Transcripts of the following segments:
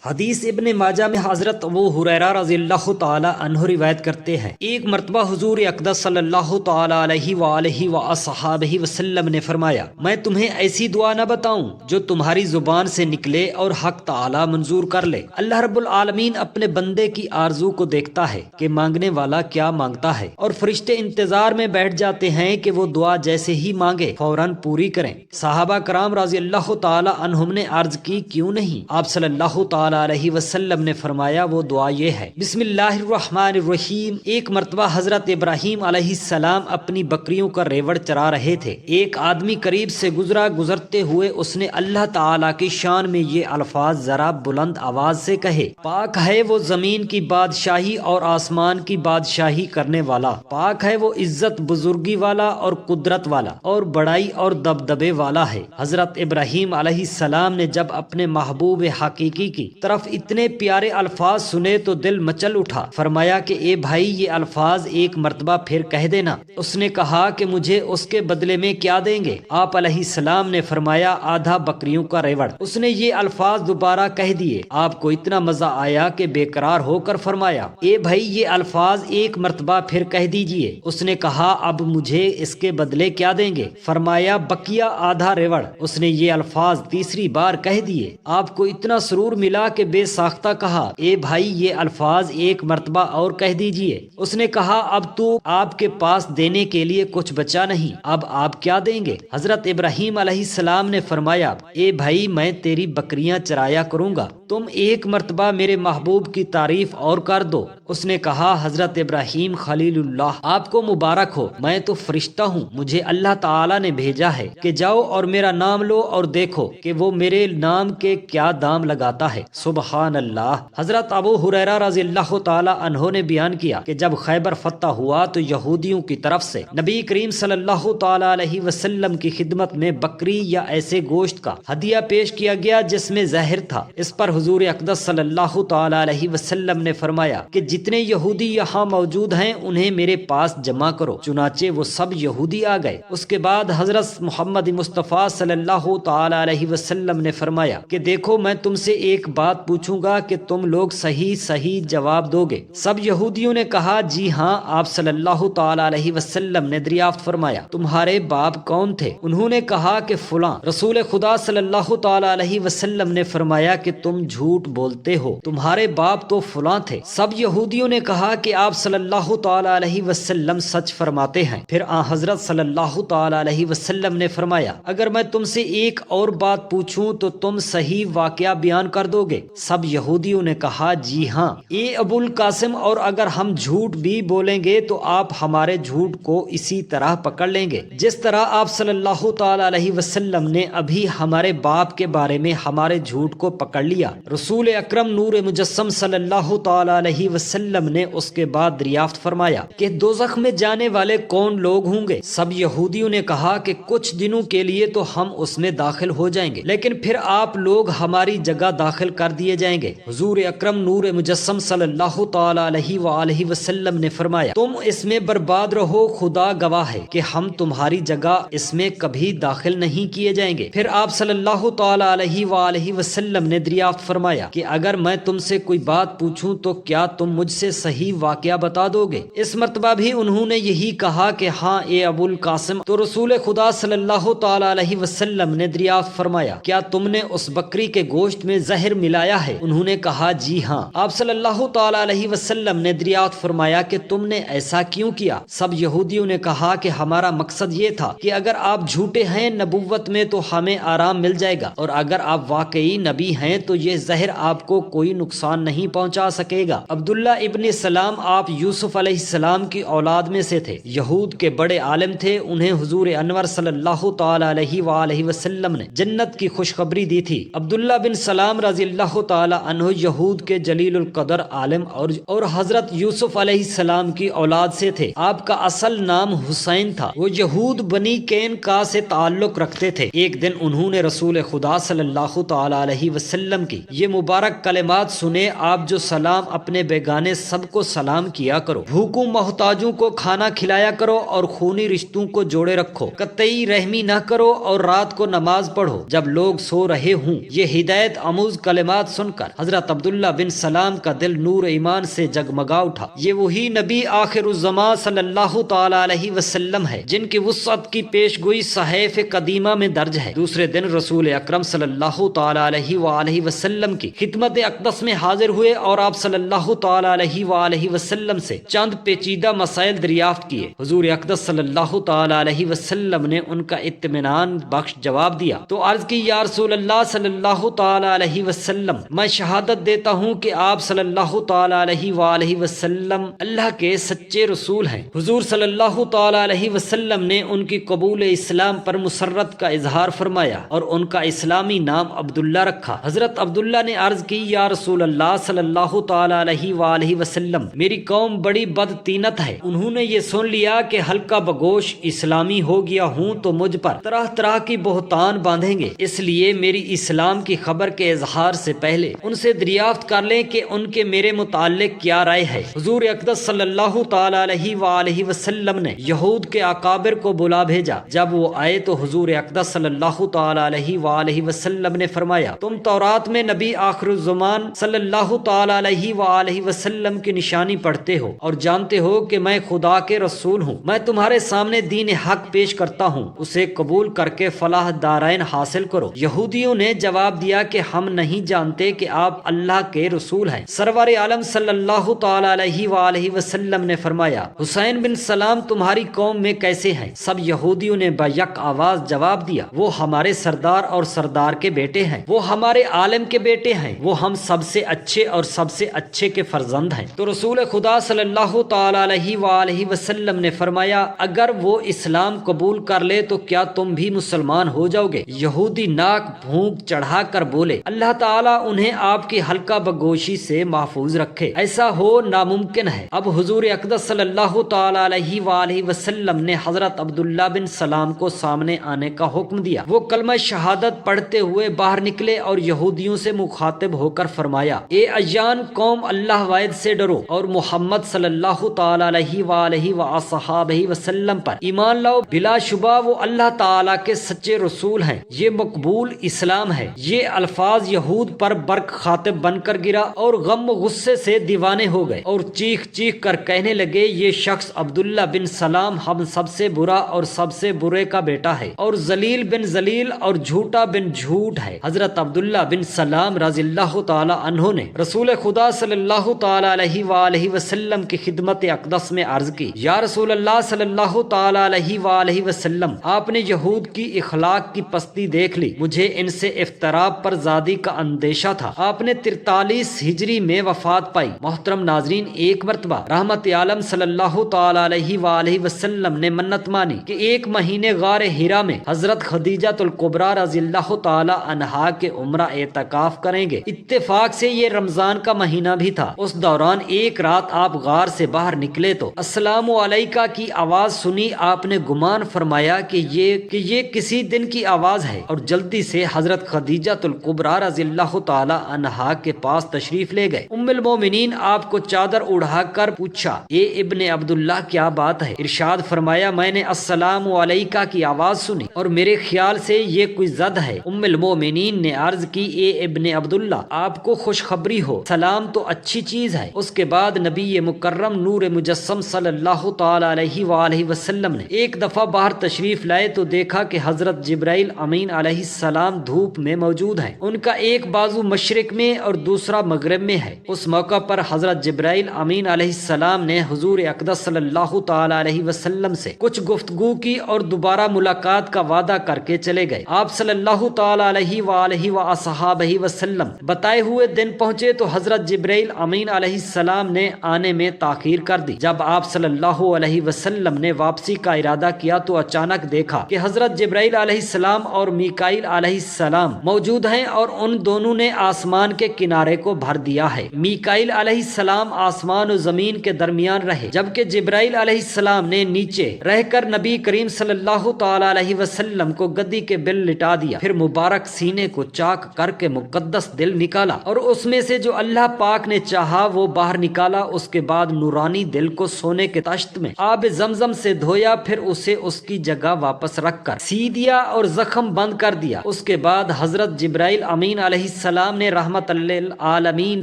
حدیث ابن ماجہ میں حضرت ابو ہریرہ رضی اللہ تعالی عنہ روایت کرتے ہیں، ایک مرتبہ حضور اقدس صلی اللہ تعالی علیہ وآلہ وصحابہ وسلم نے فرمایا، میں تمہیں ایسی دعا نہ بتاؤں جو تمہاری زبان سے نکلے اور حق تعالی منظور کر لے۔ اللہ رب العالمین اپنے بندے کی آرزو کو دیکھتا ہے کہ مانگنے والا کیا مانگتا ہے، اور فرشتے انتظار میں بیٹھ جاتے ہیں کہ وہ دعا جیسے ہی مانگے فوراً پوری کریں۔ صحابہ کرام رضی اللہ تعالی عنہم نے عرض کی، کیوں نہیں؟ آپ صلی اللہ تعالی علیہ وسلم نے فرمایا، وہ دعا یہ ہے، بسم اللہ الرحمن الرحیم۔ ایک مرتبہ حضرت ابراہیم علیہ السلام اپنی بکریوں کا ریوڑ چرا رہے تھے، ایک آدمی قریب سے گزرا، گزرتے ہوئے اس نے اللہ تعالیٰ کی شان میں یہ الفاظ ذرا بلند آواز سے کہے، پاک ہے وہ زمین کی بادشاہی اور آسمان کی بادشاہی کرنے والا، پاک ہے وہ عزت بزرگی والا اور قدرت والا اور بڑائی اور دبدبے والا ہے۔ حضرت ابراہیم علیہ السلام نے جب اپنے محبوب حقیقی کی طرف اتنے پیارے الفاظ سنے تو دل مچل اٹھا، فرمایا کہ اے بھائی یہ الفاظ ایک مرتبہ پھر کہہ دینا۔ اس نے کہا کہ مجھے اس کے بدلے میں کیا دیں گے؟ آپ علیہ السلام نے فرمایا، آدھا بکریوں کا ریوڑ۔ اس نے یہ الفاظ دوبارہ کہہ دیے، آپ کو اتنا مزہ آیا کہ بے قرار ہو کر فرمایا، اے بھائی یہ الفاظ ایک مرتبہ پھر کہہ دیجئے۔ اس نے کہا، اب مجھے اس کے بدلے کیا دیں گے؟ فرمایا، بقیہ آدھا ریوڑ۔ اس نے یہ الفاظ تیسری بار کہہ دیے۔ آپ کو اتنا سرور ملا کہ بے ساختہ کہا، اے بھائی یہ الفاظ ایک مرتبہ اور کہہ دیجئے۔ اس نے کہا، اب تو آپ کے پاس دینے کے لیے کچھ بچا نہیں، اب آپ کیا دیں گے؟ حضرت ابراہیم علیہ السلام نے فرمایا، اے بھائی میں تیری بکریاں چرایا کروں گا، تم ایک مرتبہ میرے محبوب کی تعریف اور کر دو۔ اس نے کہا، حضرت ابراہیم خلیل اللہ، آپ کو مبارک ہو، میں تو فرشتہ ہوں، مجھے اللہ تعالیٰ نے بھیجا ہے کہ جاؤ اور میرا نام لو اور دیکھو کہ وہ میرے نام کے کیا دام لگاتا ہے۔ سبحان اللہ۔ حضرت ابو ہریرہ رضی اللہ تعالی عنہ نے بیان کیا کہ جب خیبر فتح ہوا تو یہودیوں کی طرف سے نبی کریم صلی اللہ تعالی علیہ وسلم کی خدمت میں بکری یا ایسے گوشت کا ہدیہ پیش کیا گیا جس میں زہر تھا۔ اس پر حضور اقدس صلی اللہ تعالی علیہ وسلم نے فرمایا کہ جتنے یہودی یہاں موجود ہیں انہیں میرے پاس جمع کرو۔ چنانچہ وہ سب یہودی آ گئے۔ اس کے بعد حضرت محمد مصطفیٰ صلی اللہ تعالی علیہ وسلم نے فرمایا کہ دیکھو میں تم سے ایک بات پوچھوں گا کہ تم لوگ صحیح جواب دو گے۔ سب یہودیوں نے کہا، جی ہاں۔ آپ صلی اللہ تعالی علیہ وسلم نے دریافت فرمایا، تمہارے باپ کون تھے؟ انہوں نے کہا کہ فلاں۔ رسول خدا صلی اللہ تعالی علیہ وسلم نے فرمایا کہ تم جھوٹ بولتے ہو، تمہارے باپ تو فلاں تھے۔ سب یہودیوں نے کہا کہ آپ صلی اللہ تعالی علیہ وسلم سچ فرماتے ہیں۔ پھر حضرت صلی اللہ تعالی علیہ وسلم نے فرمایا، اگر میں تم سے ایک اور بات پوچھوں تو تم صحیح واقعہ بیان کر دو گے؟ سب یہودیوں نے کہا، جی ہاں۔ اے ابو القاسم، اور اگر ہم جھوٹ بھی بولیں گے تو آپ ہمارے جھوٹ کو اسی طرح پکڑ لیں گے جس طرح آپ صلی اللہ تعالی علیہ وسلم نے ابھی ہمارے باپ کے بارے میں ہمارے جھوٹ کو پکڑ لیا۔ رسول اکرم نور مجسم صلی اللہ تعالی علیہ وسلم نے اس کے بعد دریافت فرمایا کہ دوزخ میں جانے والے کون لوگ ہوں گے؟ سب یہودیوں نے کہا کہ کچھ دنوں کے لیے تو ہم اس میں داخل ہو جائیں گے، لیکن پھر آپ لوگ ہماری جگہ داخل کر دیے جائیں گے۔ حضور اکرم نور مجسم صلی اللہ تعالی علیہ وآلہ وسلم نے فرمایا، تم اس میں برباد رہو، خدا گواہ ہے کہ ہم تمہاری جگہ اس میں کبھی داخل نہیں کیے جائیں گے۔ پھر آپ صلی اللہ تعالی علیہ وآلہ وسلم نے دریافت فرمایا کہ اگر میں تم سے کوئی بات پوچھوں تو کیا تم مجھ سے صحیح واقعہ بتا دو گے؟ اس مرتبہ بھی انہوں نے یہی کہا کہ ہاں اے ابو القاسم۔ تو رسول خدا صلی اللہ تعالی علیہ وسلم نے دریافت فرمایا، کیا تم نے اس بکری کے گوشت میں زہر ملایا ہے؟ انہوں نے کہا، جی ہاں۔ آپ صلی اللہ تعالی علیہ وسلم نے دریافت فرمایا کہ تم نے ایسا کیوں کیا؟ سب یہودیوں نے کہا کہ ہمارا مقصد یہ تھا کہ اگر آپ جھوٹے ہیں نبوت میں تو ہمیں آرام مل جائے گا، اور اگر آپ واقعی نبی ہیں تو یہ زہر آپ کو کوئی نقصان نہیں پہنچا سکے گا۔ عبداللہ ابن سلام آپ یوسف علیہ السلام کی اولاد میں سے تھے، یہود کے بڑے عالم تھے، انہیں حضور انور صلی اللہ تعالی علیہ وآلہ وسلم نے جنت کی خوشخبری دی تھی۔ عبداللہ بن سلام رضی اللہ تعالی عنہ یہود کے جلیل القدر عالم اور حضرت یوسف علیہ السلام کی اولاد سے تھے۔ آپ کا اصل نام حسین تھا۔ وہ یہود بنی کین کا سے تعلق رکھتے تھے۔ ایک دن انہوں نے رسول خدا صلی اللہ تعالی علیہ وسلم کی یہ مبارک کلمات سنے، آپ جو سلام اپنے بیگانے درمیانے سب کو سلام کیا کرو، بھوکوں محتاجوں کو کھانا کھلایا کرو اور خونی رشتوں کو جوڑے رکھو، قطعی رحمی نہ کرو اور رات کو نماز پڑھو جب لوگ سو رہے ہوں۔ یہ ہدایت آموز کلمات سن کر حضرت عبداللہ بن سلام کا دل نور ایمان سے جگمگا اٹھا۔ یہ وہی نبی آخر الزمان صلی اللہ تعالی علیہ وسلم ہے جن کی وسعت کی پیش گوئی صحائف قدیمہ میں درج ہے۔ دوسرے دن رسول اکرم صلی اللہ تعالی علیہ وآلہ وسلم کی خدمت اقدس میں حاضر ہوئے اور آپ صلی اللہ تعالی علیہ وآلہ وسلم سے چند پیچیدہ مسائل دریافت کیے۔ حضور اقدس صلی اللہ تعالی علیہ وسلم نے ان کا اطمینان بخش جواب دیا تو عرض کی، یا رسول اللہ صلی اللہ تعالی علیہ وسلم، میں شہادت دیتا ہوں کہ آپ صلی اللہ تعالی علیہ وآلہ وسلم اللہ کے سچے رسول ہیں۔ حضور صلی اللہ تعالی علیہ وسلم نے ان کی قبول اسلام پر مسرت کا اظہار فرمایا اور ان کا اسلامی نام عبداللہ رکھا۔ حضرت عبداللہ نے عرض کی، یا رسول اللہ صلی اللہ تعالی علیہ وآلہ وسلم، میری قوم بڑی بدطینت ہے، انہوں نے یہ سن لیا کہ ہلکا بگوش اسلامی ہو گیا ہوں تو مجھ پر طرح طرح کی بہتان باندھیں گے، اس لیے میری اسلام کی خبر کے اظہار سے پہلے ان سے دریافت کر لیں کہ ان کے میرے متعلق کیا رائے ہے۔ حضور اقدس صلی اللہ تعالی علیہ وآلہ وسلم نے یہود کے اکابر کو بلا بھیجا۔ جب وہ آئے تو حضور اقدس صلی اللہ تعالی علیہ وآلہ وسلم نے فرمایا، تم تورات میں نبی آخر الزمان صلی اللہ تعالی علیہ وآلہ وسلم کی نشانی پڑھتے ہو اور جانتے ہو کہ میں خدا کے رسول ہوں۔ میں تمہارے سامنے دین حق پیش کرتا ہوں، اسے قبول کر کے فلاح دارین حاصل کرو۔ یہودیوں نے جواب دیا کہ ہم نہیں جانتے کہ آپ اللہ کے رسول ہیں۔ سرور عالم صلی اللہ تعالی علیہ وآلہ وسلم نے فرمایا، حسین بن سلام تمہاری قوم میں کیسے ہیں؟ سب یہودیوں نے بیک آواز جواب دیا، وہ ہمارے سردار اور سردار کے بیٹے ہیں، وہ ہمارے عالم کے بیٹے ہیں، وہ ہم سب سے اچھے اور سب سے اچھے کے فرزند ہیں۔ تو رسول خدا صلی اللہ تعالی علیہ وآلہ وسلم نے فرمایا، اگر وہ اسلام قبول کر لے تو کیا تم بھی مسلمان ہو جاؤ گے؟ یہودی ناک بھونک چڑھا کر بولے، اللہ تعالیٰ انہیں آپ کی حلقہ بگوشی سے محفوظ رکھے، ایسا ہو ناممکن ہے۔ اب حضور اقدس صلی اللہ تعالی علیہ وآلہ وسلم نے حضرت عبداللہ بن سلام کو سامنے آنے کا حکم دیا۔ وہ کلمہ شہادت پڑھتے ہوئے باہر نکلے اور یہودیوں سے مخاطب ہو کر فرمایا، اے ایان قوم، اللہ واحد سے ڈرو اور محمد صلی اللہ تعالی علیہ وآلہ وصحابہ وسلم پر ایمان لاؤ، بلا شبہ وہ اللہ تعالیٰ کے سچے رسول ہیں، یہ مقبول اسلام ہے۔ یہ الفاظ یہود پر برق خاطب بن کر گرا اور غم و غصے سے دیوانے ہو گئے اور چیخ چیخ کر کہنے لگے، یہ شخص عبداللہ بن سلام ہم سب سے برا اور سب سے برے کا بیٹا ہے اور ذلیل بن ذلیل اور جھوٹا بن جھوٹ ہے۔ حضرت عبداللہ بن سلام رضی اللہ تعالی عنہ نے رسول خدا صلی اللہ تعالی علیہ وآلہ وسلم کی خدمت اقدس میں عرض کی، یا رسول اللہ صلی اللہ تعالی علیہ وآلہ وسلم، آپ نے یہود کی اخلاق کی پستی دیکھ لی، مجھے ان سے افتراء پر زادی کا اندیشہ تھا۔ آپ نے 43 ہجری میں وفات پائی۔ محترم ناظرین، ایک مرتبہ رحمت عالم صلی اللہ تعالی علیہ وآلہ وسلم نے منت مانی کہ ایک مہینے غار ہرا میں حضرت خدیجہ الکبریٰ رضی اللہ تعالی عنہا کے عمرہ اعتکاف کریں گے۔ اتفاق سے یہ رمضان کا مہینہ بھی تھا۔ اس دوران ایک رات آپ غار سے باہر نکلے تو السلام علیکہ کی آواز سنی۔ آپ نے گمان فرمایا کہ یہ کسی دن کی آواز ہے اور جلدی سے حضرت خدیجہ الکبریٰ رضی اللہ تعالی عنہا کے پاس تشریف لے گئے۔ ام المومنین آپ کو چادر اڑا کر پوچھا، اے ابن عبداللہ کیا بات ہے؟ ارشاد فرمایا، میں نے السلام علیکہ کی آواز سنی اور میرے خیال سے یہ کوئی زد ہے۔ ام المومنین نے عرض کی، اے ابن عبداللہ، آپ کو خوشخبری ہو، سلام تو اچھی چیز ہے۔ اس کے بعد نبی مکرم نور مجسم صلی اللہ تعالی علیہ وآلہ وسلم نے ایک دفعہ باہر تشریف لائے تو دیکھا کہ حضرت جبرائیل امین علیہ السلام دھوپ میں موجود ہیں۔ ان کا ایک بازو مشرق میں اور دوسرا مغرب میں ہے۔ اس موقع پر حضرت جبرائیل امین علیہ السلام نے حضور اقدس صلی اللہ تعالی علیہ وسلم سے کچھ گفتگو کی اور دوبارہ ملاقات کا وعدہ کر کے چلے گئے۔ آپ صلی اللہ تعالی علیہ وآلہ وصحابہ وسلم بتائے ہوئے دن پہنچے تو حضرت جبرائیل امین علیہ السلام نے آنے میں تاخیر کر دی۔ جب آپ صلی اللہ علیہ وسلم نے واپسی کا ارادہ کیا تو اچانک دیکھا کہ حضرت جبرائیل علیہ السلام اور میکائیل علیہ السلام موجود ہیں اور ان دونوں نے آسمان کے کنارے کو بھر دیا ہے۔ میکائیل علیہ السلام آسمان و زمین کے درمیان رہے جبکہ جبرائیل علیہ السلام نے نیچے رہ کر نبی کریم صلی اللہ تعالی علیہ وسلم کو گدی کے بل لٹا دیا، پھر مبارک سینے کو چاک کر کے مقدس دل نکالا اور اس میں سے جو اللہ پاک نے چاہا وہ باہر نکالا، اس کے بعد نورانی دل کو سونے کے تشت میں آب زمزم سے دھویا، پھر اسے اس کی جگہ واپس رکھ کر سی دیا اور زخم بند کر دیا۔ اس کے بعد حضرت جبرائیل امین علیہ السلام نے رحمت للعالمین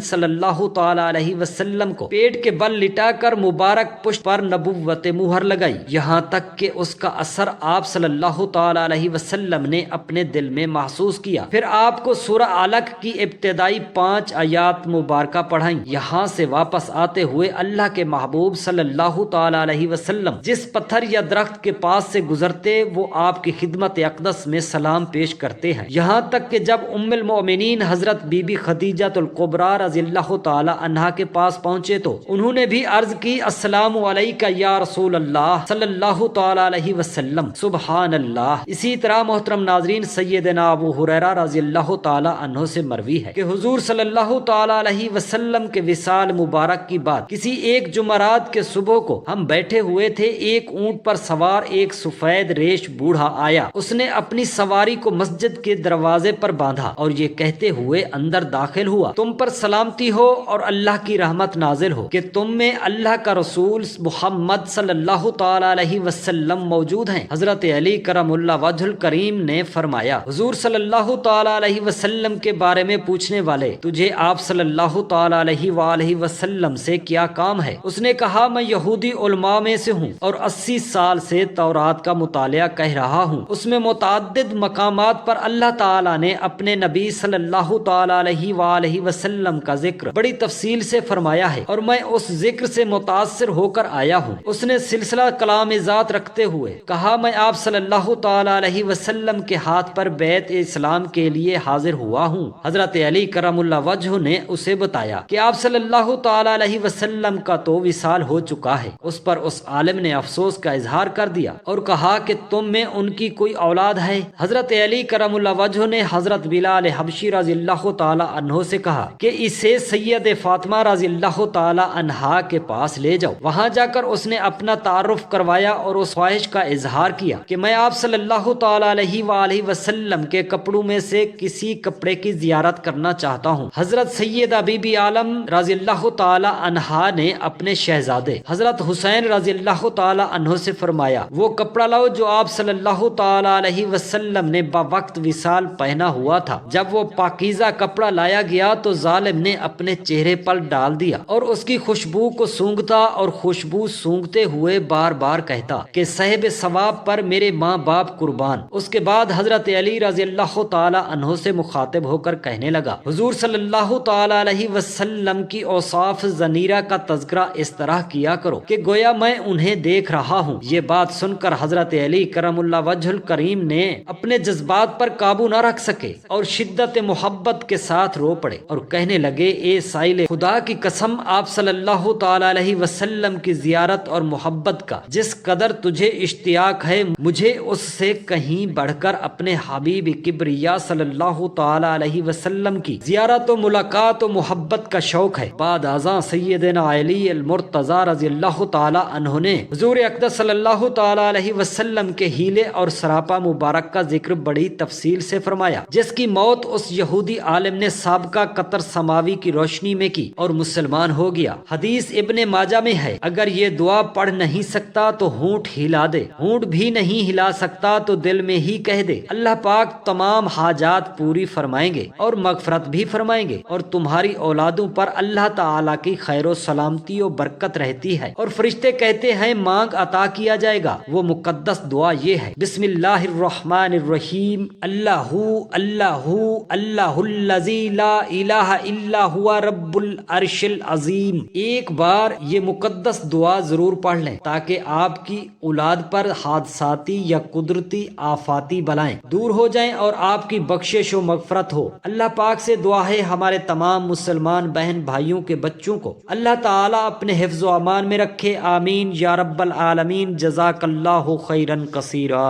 صلی اللہ تعالی علیہ وسلم کو پیٹ کے بل لٹا کر مبارک پشت پر نبوت مہر لگائی، یہاں تک کہ اس کا اثر آپ صلی اللہ تعالی علیہ وسلم نے اپنے دل میں محسوس کیا۔ پھر آپ کو سورہ علق کی ابتدائی 5 آیات مبارکہ پڑھائیں۔ یہاں سے واپس آتے ہوئے اللہ کے محبوب صلی اللہ تعالی علیہ وسلم جس پتھر یا درخت کے پاس سے گزرتے وہ آپ کی خدمت اقدس میں سلام پیش کرتے ہیں، یہاں تک کہ جب ام المؤمنین حضرت بی بی خدیجہ الکبریٰ رضی اللہ تعالی عنہا کے پاس پہنچے تو انہوں نے بھی عرض کی، السلام علیکہ یا رسول اللہ صلی اللہ تعالی علیہ وسلم۔ سبحان اللہ۔ اسی طرح محترم ناظرین، سیدنا ابو ہریرہ رضی اللہ تعالی عنہ سے مروی ہے کہ حضور صلی اللہ تعالی علیہ وسلم کے وصال مبارک کی بات، کسی ایک جمعرات کے صبح کو ہم بیٹھے ہوئے تھے، ایک اونٹ پر سوار ایک سفید ریش بوڑھا آیا، اس نے اپنی سواری کو مسجد کے دروازے پر باندھا اور یہ کہتے ہوئے اندر داخل ہوا، تم پر سلامتی ہو اور اللہ کی رحمت نازل ہو کہ تم میں اللہ کا رسول محمد صلی اللہ تعالی علیہ وسلم موجود ہیں۔ حضرت علی کرم اللہ وجہ الکریم نے فرمایا، حضور صلی اللہ تعالی علیہ وسلم کے بارے میں پوچھنے والے، تجھے آپ صلی اللہ تعالی علیہ وآلہ وسلم سے کیا کام ہے؟ اس نے کہا، میں یہودی علماء میں سے ہوں اور 80 سال سے تورات کا مطالعہ کہہ رہا ہوں، اس میں متعدد مقامات پر اللہ تعالی نے اپنے نبی صلی اللہ تعالی علیہ وآلہ وسلم کا ذکر بڑی تفصیل سے فرمایا ہے اور میں اس ذکر سے متاثر ہو کر آیا ہوں۔ اس نے سلسلہ کلام ذات رکھتے ہوئے کہا، میں آپ صلی اللہ تعالی علیہ وسلم کے ہاتھ پر بیعت اسلام کے لیے حاضر ہوا ہوں۔ حضرت علی کرم اللہ وجہ نے اسے بتایا کہ آپ صلی اللہ تعالی علیہ وسلم کا تو وصال ہو چکا ہے۔ اس پر اس عالم نے افسوس کا اظہار کر دیا اور کہا کہ تم میں ان کی کوئی اولاد ہے؟ حضرت علی کرم اللہ وجہ نے حضرت بلال حبشی رضی اللہ تعالی عنہ سے کہا کہ اسے سید فاطمہ رضی اللہ تعالی عنہا کے پاس لے جاؤ۔ وہاں جا کر اس نے اپنا تعارف کروایا اور اس خواہش کا اظہار کیا کہ میں آپ صلی اللہ تعالی علیہ وآلہ وسلم کے کپڑوں میں سے کسی کپڑے کی زیارت کرنا چاہتا ہوں۔ حضرت سیدہ بی بی عالم رضی اللہ تعالی عنہا نے اپنے شہزادے حضرت حسین رضی اللہ تعالی عنہ سے فرمایا، وہ کپڑا لاؤ جو آپ صلی اللہ تعالی علیہ وسلم نے بوقت وصال پہنا ہوا تھا۔ جب وہ پاکیزہ کپڑا لایا گیا تو ظالم نے اپنے چہرے پر ڈال دیا اور اس کی خوشبو کو سونگھتا اور خوشبو سونگھتے ہوئے بار بار کہتا کہ صاحب ثواب پر میرے ماں باپ قربان۔ اس کے بعد حضرت علی رضی اللہ تعالی عنہ سے مخاطب ہو کر کہنے لگا، حضور صلی اللہ تعالی علیہ وسلم کی اوصاف ضمیرہ کا تذکرہ اس طرح کیا کرو کہ گویا میں انہیں دیکھ رہا ہوں۔ یہ بات سن کر حضرت علی کرم اللہ وجہ الکریم نے اپنے جذبات پر قابو نہ رکھ سکے اور شدت محبت کے ساتھ رو پڑے اور کہنے لگے، اے سائل خدا کی قسم، آپ صلی اللہ تعالی علیہ وسلم کی زیارت اور محبت کا جس قدر تجھے اشتیاق ہے، مجھے اس سے کہیں بڑھ کر اپنے حبیب کبریا صلی اللہ تعالی علیہ وسلم کی زیارت و ملاقات و محبت کا شوق ہے۔ بعد ازاں سیدنا علی المرتضی رضی اللہ تعالی عنہ نے حضور اقدس صلی اللہ تعالی علیہ وسلم کے ہیلے اور سراپا مبارک کا ذکر بڑی تفصیل سے فرمایا، جس کی موت اس یہودی عالم نے سابقہ قطر سماوی کی روشنی میں کی اور مسلمان ہو گیا۔ حدیث ابن ماجہ میں ہے، اگر یہ دعا پڑھ نہیں سکتا تو ہونٹ ہلا دے، ہونٹ بھی نہیں ہلا سکتا تو دل میں ہی کہہ دے، اللہ پاک تمام حاجات پوری فرمائیں گے اور مغفرت بھی فرمائیں گے اور تمہاری اولادوں پر اللہ تعالیٰ کی خیر و سلامتی و برکت رہتی ہے اور فرشتے کہتے ہیں مانگ عطا کیا جائے گا۔ وہ مقدس دعا یہ ہے، بسم اللہ الرحمن الرحیم، اللہ اللہ اللہ الذی لا الہ الا ہوا رب العرش العظیم۔ ایک بار یہ مقدس دعا ضرور پڑھ لیں تاکہ آپ کی اولاد پر حادثاتی یا قدرتی آفاتی بلائیں دور ہو جائیں اور آپ کی بخشش و مغفرت ہو۔ اللہ پاک سے دعا ہے ہمارے تمام مسلمان بہن بھائیوں کے بچوں کو اللہ تعالیٰ اپنے حفظ و امان میں رکھے، آمین یا رب العالمین۔ جزاک اللہ خیرا کثیرا۔